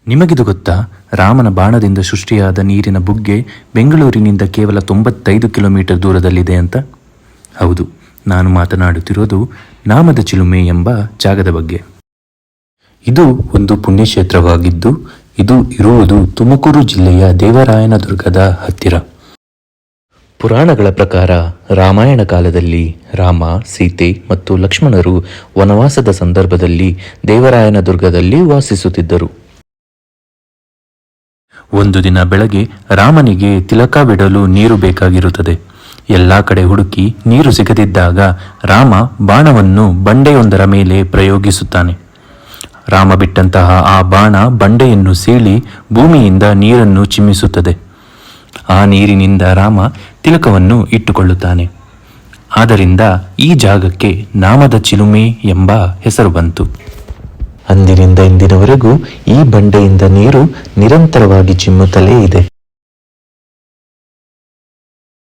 ನಿಮಗಿದು ಗೊತ್ತಾ? ರಾಮನ ಬಾಣದಿಂದ ಸೃಷ್ಟಿಯಾದ ನೀರಿನ ಬುಗ್ಗೆ ಬೆಂಗಳೂರಿನಿಂದ ಕೇವಲ 95 ಕಿಲೋಮೀಟರ್ ದೂರದಲ್ಲಿದೆ ಅಂತ. ಹೌದು, ನಾನು ಮಾತನಾಡುತ್ತಿರೋದು ನಾಮದ ಚಿಲುಮೆ ಎಂಬ ಜಾಗದ ಬಗ್ಗೆ. ಇದು ಒಂದು ಪುಣ್ಯಕ್ಷೇತ್ರವಾಗಿದ್ದು, ಇದು ಇರುವುದು ತುಮಕೂರು ಜಿಲ್ಲೆಯ ದೇವರಾಯನದುರ್ಗದ ಹತ್ತಿರ. ಪುರಾಣಗಳ ಪ್ರಕಾರ ರಾಮಾಯಣ ಕಾಲದಲ್ಲಿ ರಾಮ, ಸೀತೆ ಮತ್ತು ಲಕ್ಷ್ಮಣರು ವನವಾಸದ ಸಂದರ್ಭದಲ್ಲಿ ದೇವರಾಯನದುರ್ಗದಲ್ಲಿ ವಾಸಿಸುತ್ತಿದ್ದರು. ಒಂದು ದಿನ ಬೆಳಗ್ಗೆ ರಾಮನಿಗೆ ತಿಲಕವಿಡಲು ನೀರು ಬೇಕಾಗಿರುತ್ತದೆ. ಎಲ್ಲ ಕಡೆ ಹುಡುಕಿ ನೀರು ಸಿಗದಿದ್ದಾಗ ರಾಮ ಬಾಣವನ್ನು ಬಂಡೆಯೊಂದರ ಮೇಲೆ ಪ್ರಯೋಗಿಸುತ್ತಾನೆ. ರಾಮ ಬಿಟ್ಟಂತಹ ಆ ಬಾಣ ಬಂಡೆಯನ್ನು ಸೀಳಿ ಭೂಮಿಯಿಂದ ನೀರನ್ನು ಚಿಮ್ಮಿಸುತ್ತದೆ. ಆ ನೀರಿನಿಂದ ರಾಮ ತಿಲಕವನ್ನು ಇಟ್ಟುಕೊಳ್ಳುತ್ತಾನೆ. ಆದ್ದರಿಂದ ಈ ಜಾಗಕ್ಕೆ ನಾಮದ ಚಿಲುಮೆ ಎಂಬ ಹೆಸರು ಬಂತು. ಅಂದಿನಿಂದ ಇಂದಿನವರೆಗೂ ಈ ಬಂಡೆಯಿಂದ ನೀರು ನಿರಂತರವಾಗಿ ಚಿಮ್ಮುತ್ತಲೇ ಇದೆ.